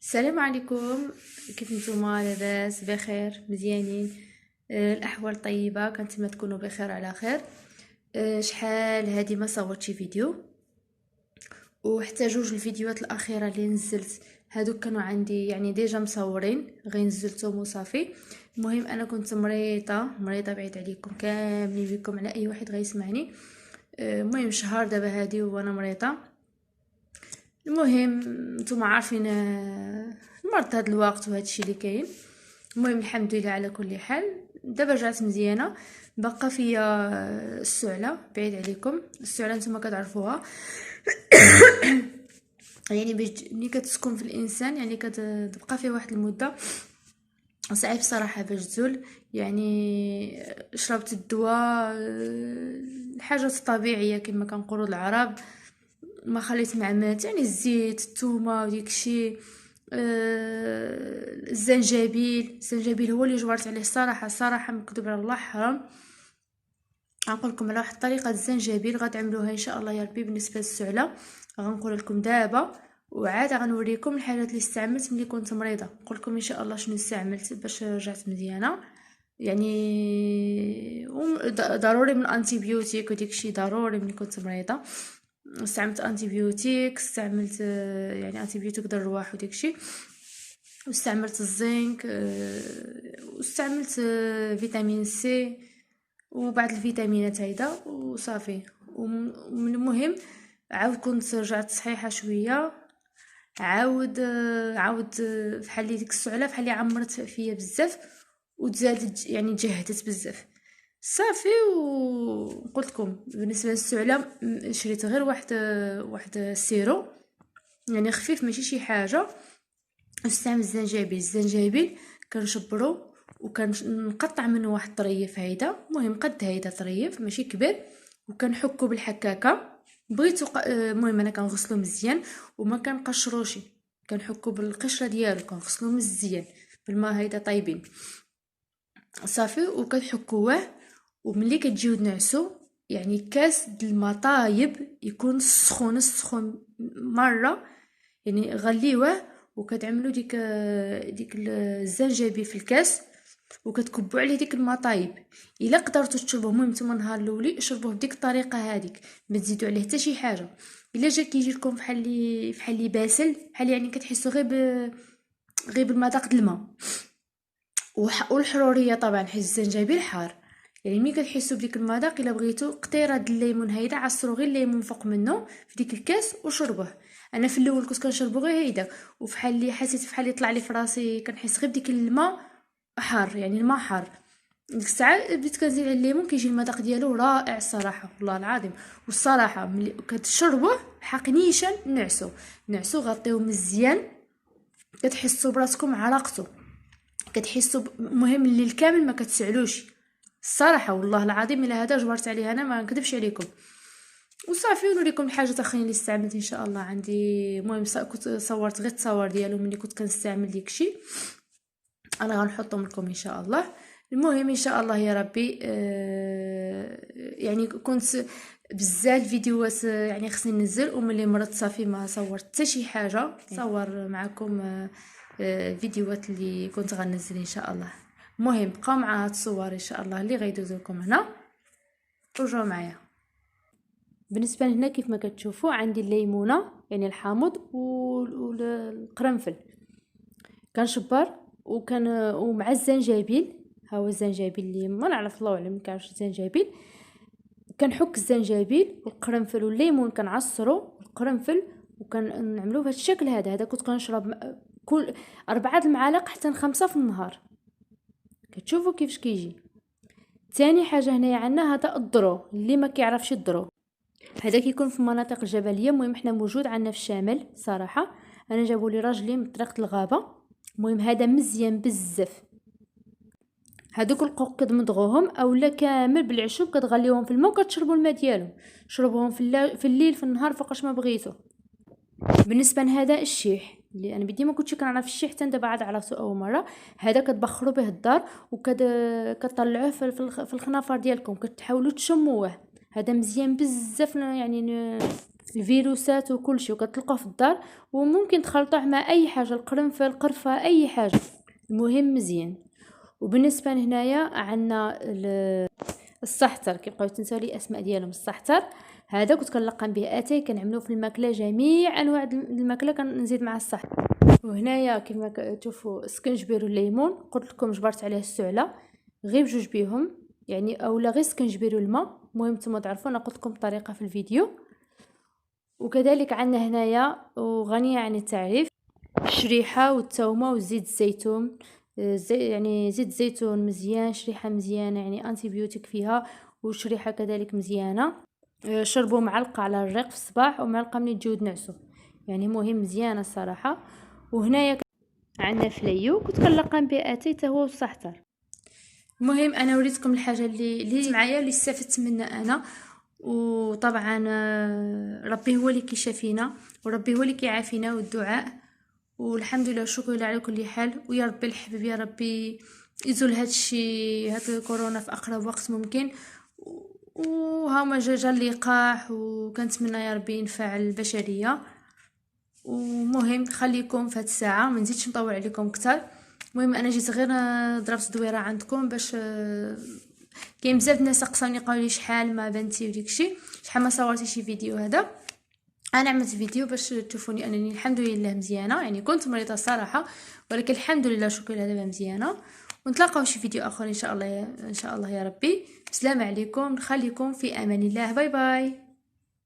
السلام عليكم. كيف نتوما؟ لاباس بخير مزيانين؟ الاحوال طيبه، كنتمنى تكونوا بخير على خير. شحال هادي ما صورت شي فيديو، وحتى جوج الفيديوهات الاخيره اللي نزلت هادوك كانوا عندي يعني ديجا مصورين، غير نزلتهم وصافي. المهم انا كنت مريضه بعيد عليكم كاملين بكم على اي واحد غيسمعني. المهم شهر دابا هادي وانا مريضه. المهم نتوما عارفين مرض هاد الوقت وهاد الشيء اللي كاين. المهم الحمد لله على كل حال، دابا رجعت مزيانه. بقى فيا السعله، بعيد عليكم السعله نتوما كتعرفوها. يعني ملي كتسكن في الانسان يعني كتبقى فيه واحد المده صعيب صراحه باش تزول. يعني شربت الدواء، الحاجات الطبيعيه كما كنقولوا العرب، ما خليت معمات يعني الزيت الثومه وديكشي. الزنجبيل هو اللي جبرت عليه صراحه مكذوب على الله حرام. غنقول لكم على واحد الطريقه الزنجبيل غتعملوها ان شاء الله يا ربي بالنسبه للسعله. غنقول لكم دابا، وعاد غنوريكم الحاجات اللي استعملت ملي كنت مريضه. نقول لكم ان شاء الله شنو استعملت باش رجعت مزيانه. يعني ضروري من الانتيبيوتيك وديكشي ضروري ملي كنت مريضه. استعملت انتيبيوتيك، استعملت يعني انتيبيوتيك ديال الرواح وداكشي، واستعملت الزنك، واستعملت فيتامين سي وبعض الفيتامينات هيدا وصافي. ومن المهم عاود كنت رجعت صحيحه شويه. عاود فحال ديك السعله فحال عمرت فيا بزاف وتزادت يعني تجهدت بزاف صافي. وقلت لكم بالنسبه للسعله شريت غير واحد السيرو يعني خفيف ماشي شي حاجه. استعمل الزنجبيل كنشبرو وكنقطع منه واحد طريف هيدا، المهم قد هيدا طريف ماشي كبير، وكنحكو بالحكاكه. بغيتو المهم انا كنغسلو مزيان وما كنقشروش، كنحكو بالقشره ديالو كنغسلو مزيان بالماء هيدا طايبين صافي. وكتحكوه وملي كتجيو تنعسو يعني كاس د الماء طايب يكون سخون مره، يعني غليوه وكتعملوا ديك الزنجبيل في الكاس وكتكبوا عليه ديك الماء طايب. الا قدرتوا تشربوه المهم نتوما نهار الاولي شربوه بديك الطريقه هذيك، ما تزيدوا عليه حتى شي حاجه. الا جا كيجي لكم بحال لي باسل، بحال يعني كتحسوا غير بالمذاق د الماء والحروريه طبعا حيت الزنجبيل حار. يعني ملي كتحسوا بديك المذاق الا بغيتو قطيره د الليمون هيدا عصروا غير الليمون فوق منه في ديك الكاس وشربوه. انا في الاول كنت كنشربو غير هيدا، وفحال اللي حسيت بحال اللي طلع لي في راسي كنحس غير بديك الماء حار، يعني الماء حار. ديك الساعه بديت كنزيد على الليمون كيجي المذاق ديالو رائع الصراحه والله العظيم. والصراحه ملي كتشربوه حق نيشان نعسو غطيوه مزيان كتحسوا براسكم عرقتو، كتحسوا مهم الليل كامل ما كتسعلوش الصراحه والله العظيم. الا هذا جبرت عليه انا ما نكذبش عليكم. وصافي ونوريكم الحاجات اخرين اللي استعملت ان شاء الله عندي. المهم كنت صورت غير التصاور ديالهم ملي كنت كنستعمل داكشي، انا غنحطهم لكم ان شاء الله. المهم ان شاء الله يا ربي. يعني كنت بزاف فيديوهات يعني خصني ننزل، وملي مرضت صافي ما صورت حتى شي حاجه. صور معكم فيديوهات اللي كنت غنزل ان شاء الله. المهم بقاو مع هاد الصور ان شاء الله اللي غيدوزو لكم هنا، رجعوا معايا. بالنسبه لهنا كيف ما كتشوفوا عندي الليمونه يعني الحامض والقرنفل كنشبر ومع الزنجبيل. ها هو الزنجبيل اللي ما نعرف الله اعلم كنعرفش الزنجبيل. كنحك الزنجبيل والقرنفل والليمون كنعصرو القرنفل وكنعملوه بهذا الشكل. هذا كنت كنشرب كل 4 المعالق حتى 5 في النهار. كتشوفوا كيفاش كيجي. ثاني حاجه هنايا عندنا هذا الضرو، اللي ما كيعرفش الضرو هذا كيكون في المناطق الجبليه. المهم حنا موجود عندنا في الشمال صراحه. انا جابوا لي راجلي من طريقه الغابه. المهم هذا مزيان بزاف. هذوك القوق كتمضغوهم اولا كامل بالعشب كتغليوهم في الماء وكتشربوا الماء ديالهم. شربوهم في الليل في النهار فوقاش ما بغيتو. بالنسبه لهذا الشيح اللي انا بدي ما كنتش كنعرف الشيح حتى دابا عاد عرفتو اول مره. هذا كتبخروا به الدار كطلعوه في الخنافر ديالكم كتحاولوا تشموه. هذا مزيان بزاف يعني الفيروسات وكل شيء، وكتلقاه في الدار وممكن تخلطوه مع اي حاجه، القرنفل، القرفه، اي حاجه، المهم مزيان. وبالنسبه هنايا عندنا السحتر، كيبقاو تنساو لي الاسماء ديالهم. السحتر هذا كنت كنلقن به اتاي، كنعملوه في الماكله، جميع انواع الماكله كنزيد مع السحتر. وهنايا كما كتشوفوا السكنجبير والليمون، قلت لكم جبرت عليه السعله غير بجوج بيهم يعني، اولا غير سكنجبير والماء، المهم نتوما تعرفوا، انا قلت لكم الطريقه في الفيديو. وكذلك عندنا هنايا وغنيه عن التعريف الشريحه والثومه وزيت الزيتون. يعني زيت الزيتون مزيان، شريحه مزيانه يعني انتيبيوتيك فيها، وشريحه كذلك مزيانه. شربوا معلقه على الريق في الصباح ومعلقه ملي تجيو تنعسوا، يعني مهم مزيانه الصراحه. وهنايا عندنا فليو كنت كنلقن به اتاي حتى هو السحتر. المهم انا وريتكم الحاجه اللي معايا اللي استفدت منها انا. وطبعا ربي هو اللي كيشافينا، وربي هو اللي كيعافينا، والدعاء والحمد لله والشكر لله على كل حال. ويا ربي الحبيب يا ربي يزول هاد الكورونا في اقرب وقت ممكن. وهما جا اللقاح، وكنتمنى يا ربي ينفع البشريه. ومهم خليكم في هاد الساعه، ما نزيدش نطول عليكم اكثر. المهم انا جيت غير ضربت دويره عندكم باش كاين بزاف الناس سقساوني قالوا لي شحال ما بنتي وديكشي، شحال ما صورتي شي فيديو. هذا انا عملت فيديو باش تشوفوني انني الحمد لله مزيانه، يعني كنت مريضه الصراحه ولكن الحمد لله شكرا لله دابا مزيانه. ونتلاقاو شي فيديو اخر ان شاء الله، ان شاء الله يا ربي. بسلام عليكم، نخليكم في امان الله، باي باي.